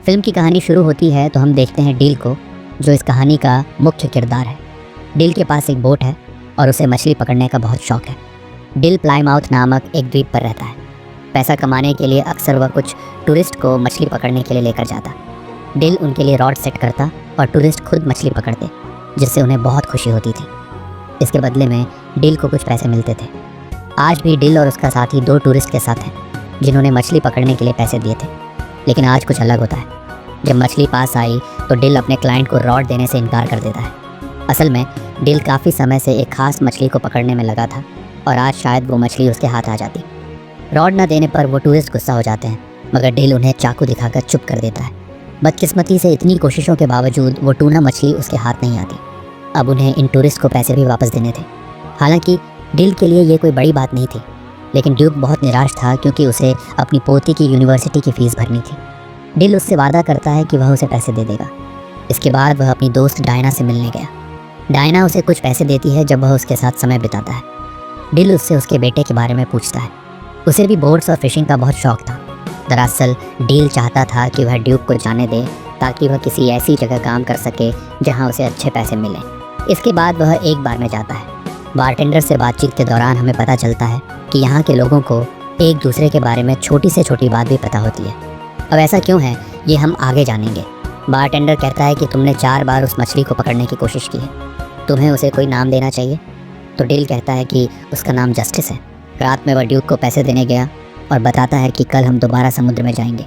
Film की कहानी शुरू होती है तो हम देखते हैं डील को, जो इस कहानी का मुख्य किरदार है। डील के पास एक बोट है और उसे मछली पकड़ने का बहुत शौक है। डील प्लाईमाउथ नामक एक द्वीप पर रहता है। पैसा कमाने के लिए अक्सर वह कुछ टूरिस्ट को मछली पकड़ने के लिए लेकर जाता। डील उनके लिए रॉड सेट करता और टूरिस्ट खुद मछली पकड़ते, जिससे उन्हें बहुत खुशी होती थी। इसके बदले में डील को कुछ पैसे मिलते थे। आज भी डील और उसका साथी 2 टूरिस्ट के साथ हैं, जिन्होंने मछली पकड़ने के लिए पैसे दिए थे। लेकिन आज कुछ अलग होता है। जब मछली पास आई तो डील अपने क्लाइंट को रॉड देने से इनकार कर देता है। असल में डील काफ़ी समय से एक खास मछली को पकड़ने में लगा था और आज शायद वो मछली उसके हाथ आ जाती। रॉड न देने पर वो टूरिस्ट गुस्सा हो जाते हैं, मगर डील उन्हें चाकू दिखाकर चुप कर देता है। बदकिस्मती से इतनी कोशिशों के बावजूद वो टूना मछली उसके हाथ नहीं आती। अब उन्हें इन टूरिस्ट को पैसे भी वापस देने थे। हालांकि डील के लिए ये कोई बड़ी बात नहीं थी, लेकिन ड्यूक बहुत निराश था क्योंकि उसे अपनी पोती की यूनिवर्सिटी की फ़ीस भरनी थी। डील उससे वादा करता है कि वह उसे पैसे दे देगा। इसके बाद वह अपनी दोस्त डायना से मिलने गया। डायना उसे कुछ पैसे देती है जब वह उसके साथ समय बिताता है। डील उससे उसके बेटे के बारे में पूछता है। उसे भी बोट्स और फिशिंग का बहुत शौक था। दरअसल डील चाहता था कि वह ड्यूक को जाने दे ताकि वह किसी ऐसी जगह काम कर सके जहां उसे अच्छे पैसे मिलें। इसके बाद वह एक बार में जाता है। बारटेंडर से बातचीत के दौरान हमें पता चलता है कि यहाँ के लोगों को एक दूसरे के बारे में छोटी से छोटी बात भी पता होती है। अब ऐसा क्यों है, ये हम आगे जानेंगे। बारटेंडर कहता है कि तुमने 4 बार उस मछली को पकड़ने की कोशिश की है, तुम्हें उसे कोई नाम देना चाहिए। तो डील कहता है कि उसका नाम जस्टिस है। रात में वह ड्यूक को पैसे देने गया और बताता है कि कल हम दोबारा समुद्र में जाएंगे।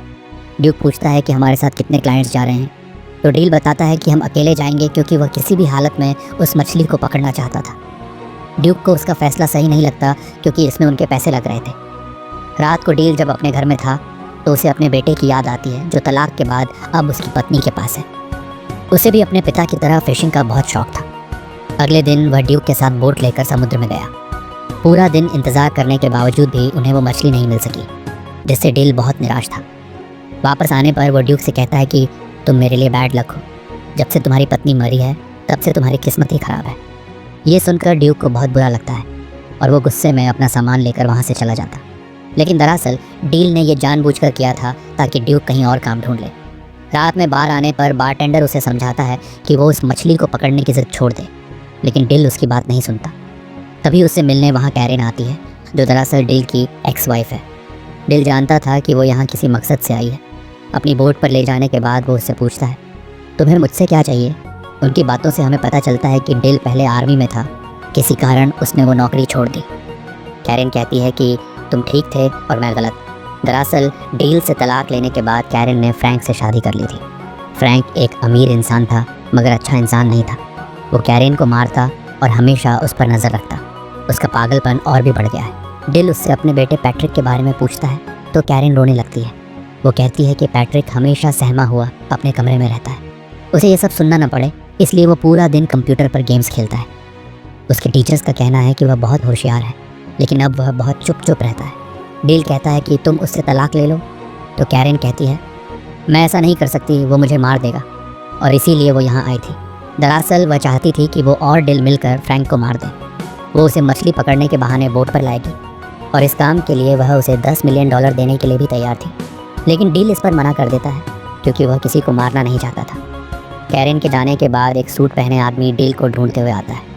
ड्यूक पूछता है कि हमारे साथ कितने क्लाइंट्स जा रहे हैं। तो डील बताता है कि हम अकेले जाएंगे, क्योंकि वह किसी भी हालत में उस मछली को पकड़ना चाहता था। ड्यूक को उसका फैसला सही नहीं लगता, क्योंकि इसमें उनके पैसे लग रहे थे। रात को डील जब अपने घर में था तो उसे अपने बेटे की याद आती है, जो तलाक के बाद अब उसकी पत्नी के पास है। उसे भी अपने पिता की तरह फिशिंग का बहुत शौक था। अगले दिन वह ड्यूक के साथ बोट लेकर समुद्र में गया। पूरा दिन इंतज़ार करने के बावजूद भी उन्हें वो मछली नहीं मिल सकी, जिससे डील बहुत निराश था। वापस आने पर वो ड्यूक से कहता है कि तुम मेरे लिए बैड लक हो। जब से तुम्हारी पत्नी मरी है तब से तुम्हारी किस्मत ही ख़राब है। ये सुनकर ड्यूक को बहुत बुरा लगता है और वो गुस्से में अपना सामान लेकर वहाँ से चला जाता। लेकिन दरअसल डील ने ये जानबूझकर किया था ताकि ड्यूक कहीं और काम ढूंढ ले। रात में बाहर आने पर बारटेंडर उसे समझाता है कि वो उस मछली को पकड़ने की ज़िद छोड़ दे, लेकिन डील उसकी बात नहीं सुनता। तभी उससे मिलने वहाँ कैरेन आती है, जो दरअसल डील की एक्स वाइफ है। डील जानता था कि वो यहाँ किसी मकसद से आई है। अपनी बोट पर ले जाने के बाद वो उससे पूछता है, तुम्हें मुझसे क्या चाहिए। उनकी बातों से हमें पता चलता है कि डील पहले आर्मी में था, किसी कारण उसने वो नौकरी छोड़ दी। कैरेन कहती है कि तुम ठीक थे और मैं गलत। दरअसल डील से तलाक लेने के बाद कैरेन ने फ्रैंक से शादी कर ली थी। फ्रैंक एक अमीर इंसान था, मगर अच्छा इंसान नहीं था। वो कैरेन को मारता और हमेशा उस पर नज़र रखता। उसका पागलपन और भी बढ़ गया है। डील उससे अपने बेटे पैट्रिक के बारे में पूछता है तो कैरेन रोने लगती है। वो कहती है कि पैट्रिक हमेशा सहमा हुआ अपने कमरे में रहता है। उसे ये सब सुनना न पड़े, इसलिए वो पूरा दिन कंप्यूटर पर गेम्स खेलता है। उसके टीचर्स का कहना है कि वह बहुत होशियार है, लेकिन अब वह बहुत चुप रहता है। डील कहता है कि तुम उससे तलाक ले लो। तो कैरेन कहती है, मैं ऐसा नहीं कर सकती, वो मुझे मार देगा, और इसीलिए वो यहाँ आई थी। दरअसल वह चाहती थी कि वो और डील मिलकर फ्रैंक को मार दें। वो उसे मछली पकड़ने के बहाने बोट पर लाएगी और इस काम के लिए वह उसे $10 मिलियन देने के लिए भी तैयार थी। लेकिन डील इस पर मना कर देता है, क्योंकि वह किसी को मारना नहीं चाहता था। कैरेन के जाने के बाद एक सूट पहने आदमी डील को ढूंढते हुए आता है।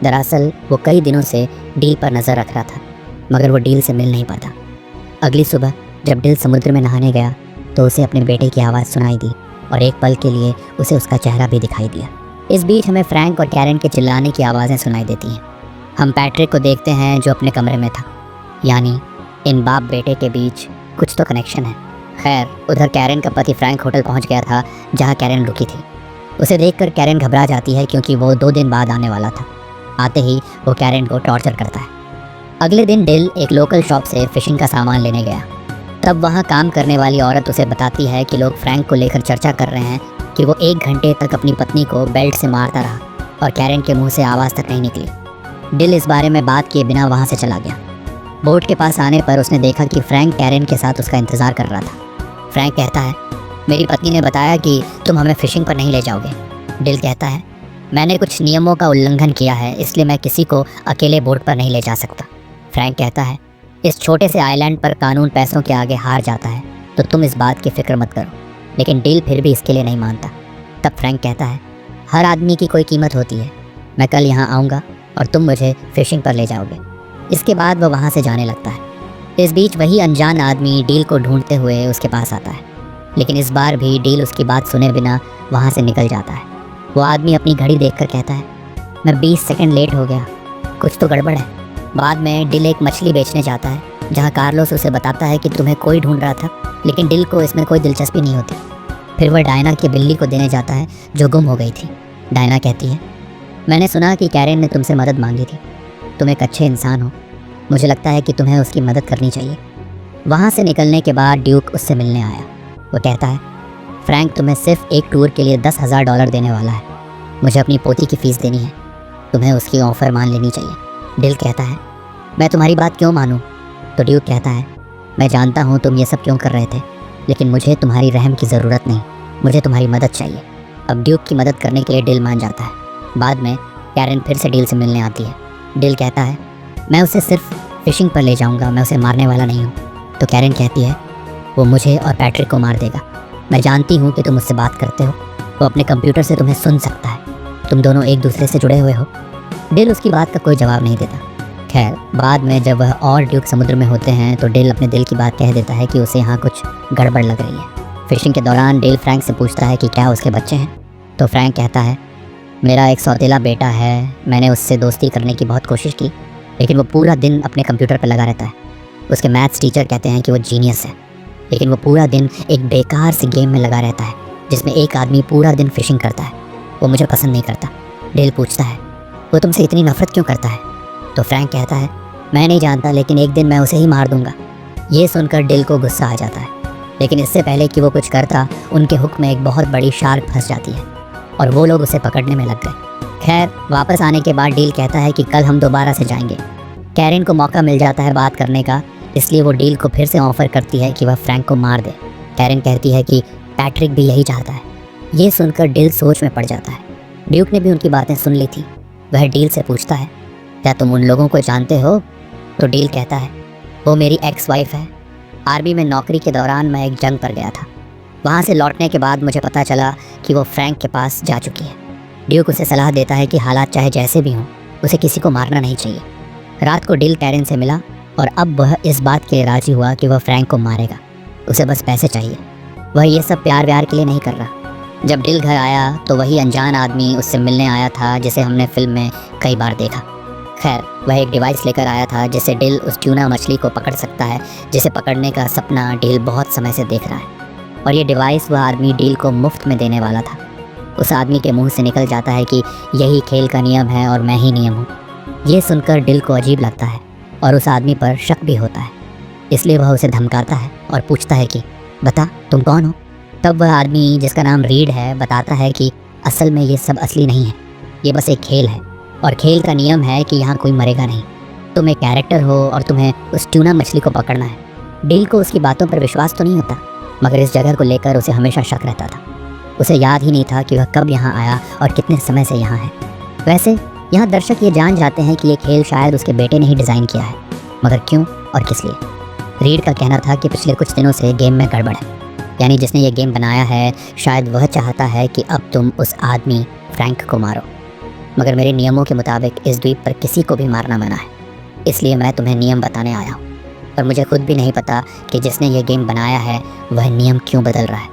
दरअसल वो कई दिनों से डील पर नज़र रख रहा था, मगर वो डील से मिल नहीं पाता। अगली सुबह जब डील समुद्र में नहाने गया तो उसे अपने बेटे की आवाज़ सुनाई दी और एक पल के लिए उसे उसका चेहरा भी दिखाई दिया। इस बीच हमें फ्रैंक और कैरेन के चिल्लाने की आवाज़ें सुनाई देती हैं। हम पैट्रिक को देखते हैं, जो अपने कमरे में था। यानी इन बाप बेटे के बीच कुछ तो कनेक्शन है। खैर, उधर कैरेन का पति फ्रैंक होटल पहुंच गया था जहां कैरेन रुकी थी। उसे देखकर कैरेन घबरा जाती है, क्योंकि वो 2 दिन बाद आने वाला था। आते ही वो कैरेन को टॉर्चर करता है। अगले दिन डिल एक लोकल शॉप से फिशिंग का सामान लेने गया। तब वहाँ काम करने वाली औरत उसे बताती है कि लोग फ्रैंक को लेकर चर्चा कर रहे हैं कि वो 1 घंटे तक अपनी पत्नी को बेल्ट से मारता रहा और कैरेन के मुंह से आवाज़ तक नहीं निकली। डिल इस बारे में बात किए बिना वहाँ से चला गया। बोट के पास आने पर उसने देखा कि फ्रैंक कैरेन के साथ उसका इंतज़ार कर रहा था। फ्रैंक कहता है, मेरी पत्नी ने बताया कि तुम हमें फ़िशिंग पर नहीं ले जाओगे। डिल कहता है, मैंने कुछ नियमों का उल्लंघन किया है, इसलिए मैं किसी को अकेले बोट पर नहीं ले जा सकता। फ्रैंक कहता है, इस छोटे से आइलैंड पर कानून पैसों के आगे हार जाता है, तो तुम इस बात की फ़िक्र मत करो। लेकिन डील फिर भी इसके लिए नहीं मानता। तब फ्रैंक कहता है, हर आदमी की कोई कीमत होती है, मैं कल यहाँ आऊँगा और तुम मुझे फिशिंग पर ले जाओगे। इसके बाद वह वहाँ से जाने लगता है। इस बीच वही अनजान आदमी डील को ढूंढते हुए उसके पास आता है, लेकिन इस बार भी डील उसकी बात सुने बिना वहाँ से निकल जाता है। वो आदमी अपनी घड़ी देखकर कहता है, मैं 20 सेकंड लेट हो गया, कुछ तो गड़बड़ है। बाद में डिल एक मछली बेचने जाता है, जहाँ कार्लोस उसे बताता है कि तुम्हें कोई ढूंढ रहा था, लेकिन डिल को इसमें कोई दिलचस्पी नहीं होती। फिर वह डायना की बिल्ली को देने जाता है जो गुम हो गई थी। डायना कहती है, मैंने सुना कि कैरेन ने तुमसे मदद मांगी थी, तुम एक अच्छे इंसान हो, मुझे लगता है कि तुम्हें उसकी मदद करनी चाहिए। वहाँ से निकलने के बाद ड्यूक उससे मिलने आया। वो कहता है, फ्रैंक तुम्हें सिर्फ एक टूर के लिए $10,000 देने वाला है, मुझे अपनी पोती की फ़ीस देनी है, तुम्हें उसकी ऑफ़र मान लेनी चाहिए। डिल कहता है, मैं तुम्हारी बात क्यों मानूं? तो ड्यूक कहता है, मैं जानता हूँ तुम ये सब क्यों कर रहे थे, लेकिन मुझे तुम्हारी रहम की ज़रूरत नहीं, मुझे तुम्हारी मदद चाहिए। अब ड्यूक की मदद करने के लिए डिल मान जाता है। बाद में कैरेन फिर से डिल से मिलने आती है। डिल कहता है, मैं उसे सिर्फ फिशिंग पर ले जाऊंगा, मैं उसे मारने वाला नहीं हूँ। तो कैरेन कहती है, वो मुझे और पैट्रिक को मार देगा, मैं जानती हूँ कि तुम उससे बात करते हो, वो अपने कंप्यूटर से तुम्हें सुन सकता है, तुम दोनों एक दूसरे से जुड़े हुए हो। डिल उसकी बात का कोई जवाब नहीं देता। खैर, बाद में जब वह और ड्यूक समुद्र में होते हैं तो डिल अपने दिल की बात कह देता है कि उसे यहाँ कुछ गड़बड़ लग रही है। फिशिंग के दौरान डिल फ्रैंक से पूछता है कि क्या उसके बच्चे हैं। तो फ्रैंक कहता है, मेरा एक सौतेला बेटा है, मैंने उससे दोस्ती करने की बहुत कोशिश की, लेकिन वो पूरा दिन अपने कंप्यूटर पर लगा रहता है। उसके मैथ्स टीचर कहते हैं कि वो जीनियस है, लेकिन वो पूरा दिन एक बेकार से गेम में लगा रहता है जिसमें एक आदमी पूरा दिन फिशिंग करता है। वो मुझे पसंद नहीं करता। डिल पूछता है, वो तुमसे इतनी नफरत क्यों करता है? तो फ्रैंक कहता है, मैं नहीं जानता, लेकिन एक दिन मैं उसे ही मार दूंगा। ये सुनकर डिल को गुस्सा आ जाता है, लेकिन इससे पहले कि वो कुछ करता, उनके हुक में एक बहुत बड़ी शार्क फंस जाती है और वो लोग उसे पकड़ने में लग गए। खैर, वापस आने के बाद डिल कहता है कि कल हम दोबारा से जाएंगे। कैरेन को मौका मिल जाता है बात करने का, इसलिए वो डील को फिर से ऑफ़र करती है कि वह फ्रैंक को मार दे। कैरेन कहती है कि पैट्रिक भी यही चाहता है। ये सुनकर डिल सोच में पड़ जाता है। ड्यूक ने भी उनकी बातें सुन ली थी। वह डील से पूछता है, क्या तुम उन लोगों को जानते हो? तो डील कहता है, वो मेरी एक्स वाइफ है। आर्मी में नौकरी के दौरान मैं एक जंग पर गया था, वहाँ से लौटने के बाद मुझे पता चला कि वो फ्रैंक के पास जा चुकी है। ड्यूक उसे सलाह देता है कि हालात चाहे जैसे भी हों, उसे किसी को मारना नहीं चाहिए। रात को डिल कैरेन से मिला और अब वह इस बात के लिए राजी हुआ कि वह फ्रैंक को मारेगा, उसे बस पैसे चाहिए। वह ये सब प्यार व्यार के लिए नहीं कर रहा। जब डिल घर आया तो वही अनजान आदमी उससे मिलने आया था जिसे हमने फिल्म में कई बार देखा। खैर, वह एक डिवाइस लेकर आया था जिससे डिल उस ट्यूना मछली को पकड़ सकता है, जिसे पकड़ने का सपना डिल बहुत समय से देख रहा है। और ये डिवाइस वह आदमी डिल को मुफ्त में देने वाला था। उस आदमी के मुंह से निकल जाता है कि यही खेल का नियम है और मैं ही नियम हूँ। ये सुनकर डिल को अजीब लगता है और उस आदमी पर शक भी होता है, इसलिए वह उसे धमकाता है और पूछता है कि बता तुम कौन हो। तब वह आदमी, जिसका नाम रीड है, बताता है कि असल में ये सब असली नहीं है, ये बस एक खेल है और खेल का नियम है कि यहाँ कोई मरेगा नहीं। तुम एक कैरेक्टर हो और तुम्हें उस ट्यूना मछली को पकड़ना है। डिल को उसकी बातों पर विश्वास तो नहीं होता, मगर इस जगह को लेकर उसे हमेशा शक रहता था। उसे याद ही नहीं था कि वह कब यहाँ आया और कितने समय से यहाँ है। वैसे यहाँ दर्शक ये जान जाते हैं कि ये खेल शायद उसके बेटे ने ही डिज़ाइन किया है, मगर क्यों और किस लिए? रीड का कहना था कि पिछले कुछ दिनों से गेम में गड़बड़ है, यानी जिसने ये गेम बनाया है शायद वह चाहता है कि अब तुम उस आदमी फ्रैंक को मारो, मगर मेरे नियमों के मुताबिक इस द्वीप पर किसी को भी मारना मना है। इसलिए मैं तुम्हें नियम बताने आया हूँ, और मुझे खुद भी नहीं पता कि जिसने ये गेम बनाया है वह नियम क्यों बदल रहा है।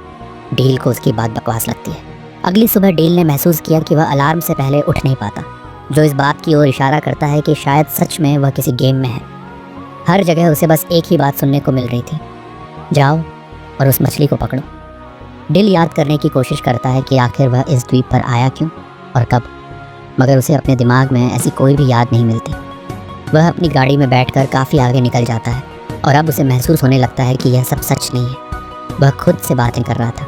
डील को उसकी बात बकवास लगती है। अगली सुबह डील ने महसूस किया कि वह अलार्म से पहले उठ नहीं पाता, जो इस बात की ओर इशारा करता है कि शायद सच में वह किसी गेम में है। हर जगह उसे बस एक ही बात सुनने को मिल रही थी, जाओ और उस मछली को पकड़ो। डिल याद करने की कोशिश करता है कि आखिर वह इस द्वीप पर आया क्यों और कब, मगर उसे अपने दिमाग में ऐसी कोई भी याद नहीं मिलती। वह अपनी गाड़ी में बैठकर काफ़ी आगे निकल जाता है और अब उसे महसूस होने लगता है कि यह सब सच नहीं है। वह खुद से बातें कर रहा था।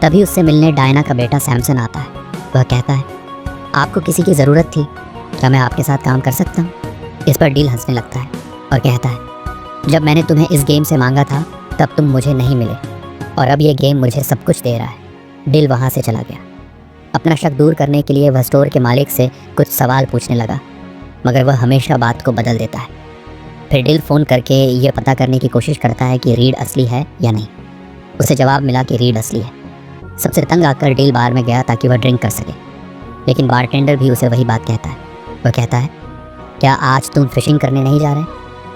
तभी उससे मिलने डायना का बेटा सैमसन आता है। वह कहता है, आपको किसी की ज़रूरत थी, क्या मैं आपके साथ काम कर सकता हूँ? इस पर डील हंसने लगता है और कहता है, जब मैंने तुम्हें इस गेम से मांगा था तब तुम मुझे नहीं मिले, और अब ये गेम मुझे सब कुछ दे रहा है। डिल वहाँ से चला गया। अपना शक दूर करने के लिए वह स्टोर के मालिक से कुछ सवाल पूछने लगा, मगर वह हमेशा बात को बदल देता है। फिर डिल फ़ोन करके ये पता करने की कोशिश करता है कि रीड असली है या नहीं। उसे जवाब मिला कि रीड असली है। सबसे तंग आकर डील बार में गया ताकि वह ड्रिंक कर सके, लेकिन बारटेंडर भी उसे वही बात कहता है। वह कहता है, क्या आज तुम फिशिंग करने नहीं जा रहे?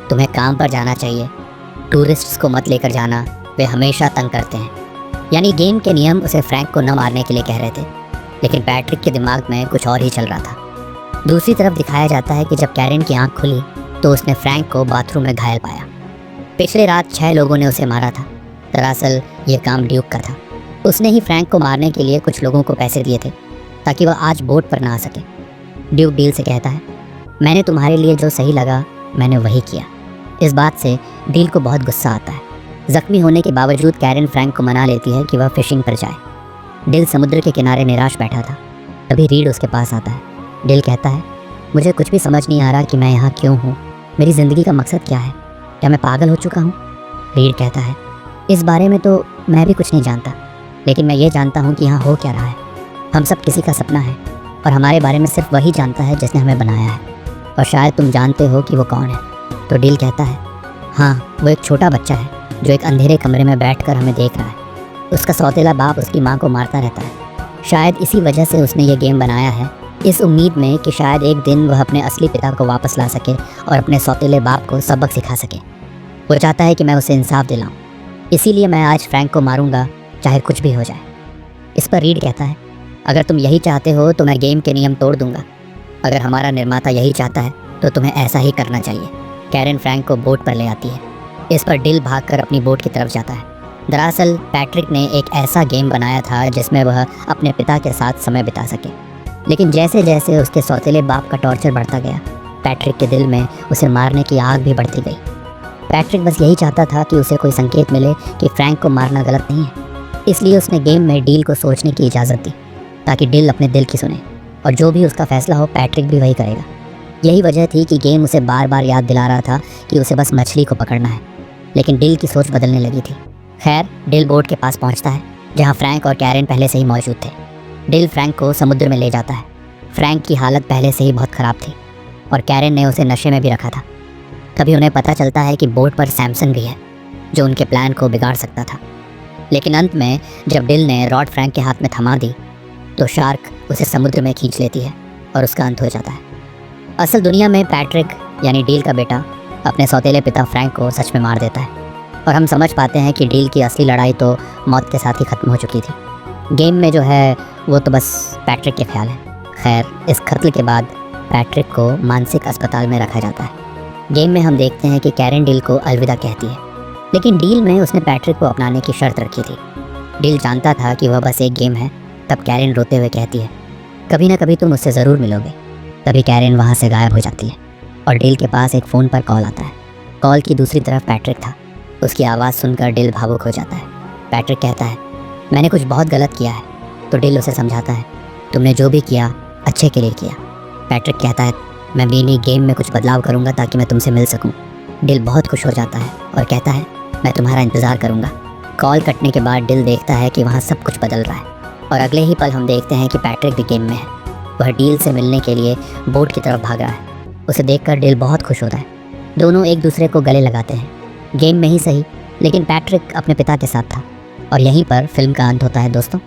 तुम्हें काम पर जाना चाहिए। टूरिस्ट्स को मत लेकर जाना, वे हमेशा तंग करते हैं। यानी गेम के नियम उसे फ्रैंक को न मारने के लिए कह रहे थे, लेकिन पैट्रिक के दिमाग में कुछ और ही चल रहा था। दूसरी तरफ दिखाया जाता है कि जब कैरेन की आंख खुली तो उसने फ्रैंक को बाथरूम में घायल पाया। पिछले रात 6 लोगों ने उसे मारा था। दरअसल ये काम ड्यूक का था। उसने ही फ्रैंक को मारने के लिए कुछ लोगों को पैसे दिए थे ताकि वह आज बोट पर ना आ सके। ड्यूक डील से कहता है, मैंने तुम्हारे लिए जो सही लगा मैंने वही किया। इस बात से डील को बहुत गुस्सा आता है। जख्मी होने के बावजूद कैरेन फ्रैंक को मना लेती है कि वह फिशिंग पर जाए। डील समुद्र के किनारे निराश बैठा था। तभी रीड उसके पास आता है। डील कहता है, मुझे कुछ भी समझ नहीं आ रहा कि मैं यहाँ क्यों हूँ। मेरी ज़िंदगी का मकसद क्या है? क्या मैं पागल हो चुका हूँ? रीड कहता है, इस बारे में तो मैं भी कुछ नहीं जानता, लेकिन मैं ये जानता हूँ कि यहाँ हो क्या रहा है। हम सब किसी का सपना है और हमारे बारे में सिर्फ वही जानता है जिसने हमें बनाया है, और शायद तुम जानते हो कि वो कौन है। तो डील कहता है, हाँ, वो एक छोटा बच्चा है जो एक अंधेरे कमरे में बैठकर हमें देख रहा है। उसका सौतेला बाप उसकी माँ को मारता रहता है। शायद इसी वजह से उसने ये गेम बनाया है, इस उम्मीद में कि शायद एक दिन वह अपने असली पिता को वापस ला सके और अपने सौतेले बाप को सबक सिखा सके। वो चाहता है कि मैं उसे इंसाफ दिलाऊं, इसीलिए मैं आज फ्रैंक को मारूंगा, चाहे कुछ भी हो जाए। इस पर रीड कहता है, अगर तुम यही चाहते हो तो मैं गेम के नियम तोड़ दूंगा। अगर हमारा निर्माता यही चाहता है तो तुम्हें ऐसा ही करना चाहिए। कैरेन फ्रैंक को बोट पर ले आती है। इस पर डिल भागकर अपनी बोट की तरफ जाता है। दरअसल पैट्रिक ने एक ऐसा गेम बनाया था जिसमें वह अपने पिता के साथ समय बिता सके, लेकिन जैसे जैसे उसके सौतेले बाप का टॉर्चर बढ़ता गया, पैट्रिक के दिल में उसे मारने की आग भी बढ़ती गई। पैट्रिक बस यही चाहता था कि उसे कोई संकेत मिले कि फ्रैंक को मारना गलत नहीं है, इसलिए उसने गेम में डील को सोचने की इजाज़त दी ताकि डील अपने दिल की सुने, और जो भी उसका फैसला हो पैट्रिक भी वही करेगा। यही वजह थी कि गेम उसे बार बार याद दिला रहा था कि उसे बस मछली को पकड़ना है, लेकिन डिल की सोच बदलने लगी थी। खैर, डिल बोट के पास पहुंचता है जहां फ्रैंक और कैरेन पहले से ही मौजूद थे। डिल फ्रैंक को समुद्र में ले जाता है। फ्रैंक की हालत पहले से ही बहुत ख़राब थी और कैरेन ने उसे नशे में भी रखा था। तभी उन्हें पता चलता है कि बोट पर सैमसन भी है जो उनके प्लान को बिगाड़ सकता था। लेकिन अंत में जब डिल ने रॉड फ्रैंक के हाथ में थमा दी तो शार्क उसे समुद्र में खींच लेती है और उसका अंत हो जाता है। असल दुनिया में पैट्रिक यानी डील का बेटा अपने सौतेले पिता फ्रैंक को सच में मार देता है, और हम समझ पाते हैं कि डील की असली लड़ाई तो मौत के साथ ही ख़त्म हो चुकी थी। गेम में जो है वो तो बस पैट्रिक के ख्याल है। खैर, इस कत्ल के बाद पैट्रिक को मानसिक अस्पताल में रखा जाता है। गेम में हम देखते हैं कि कैरेन डील को अलविदा कहती है, लेकिन डील में उसने पैट्रिक को अपनाने की शर्त रखी थी। डील जानता था कि वह बस एक गेम है। तब कैरेन रोते हुए कहती है, कभी ना कभी तुम मुझसे ज़रूर मिलोगे। तभी कैरेन वहाँ से गायब हो जाती है और डील के पास एक फ़ोन पर कॉल आता है। कॉल की दूसरी तरफ पैट्रिक था। उसकी आवाज़ सुनकर डील भावुक हो जाता है। पैट्रिक कहता है, मैंने कुछ बहुत गलत किया है। तो डील उसे समझाता है, तुमने जो भी किया अच्छे के लिए किया। पैट्रिक कहता है, मैं मिनी गेम में कुछ बदलाव करूँगा ताकि मैं तुमसे मिल सकूँ। डील बहुत खुश हो जाता है और कहता है, मैं तुम्हारा इंतज़ार करूँगा। कॉल कटने के बाद डील देखता है कि वहाँ सब कुछ बदल रहा है, और अगले ही पल हम देखते हैं कि पैट्रिक भी गेम में है। वह डील से मिलने के लिए बोट की तरफ भाग रहा है। उसे देखकर डील बहुत खुश होता है। दोनों एक दूसरे को गले लगाते हैं, गेम में ही सही, लेकिन पैट्रिक अपने पिता के साथ था। और यहीं पर फिल्म का अंत होता है दोस्तों।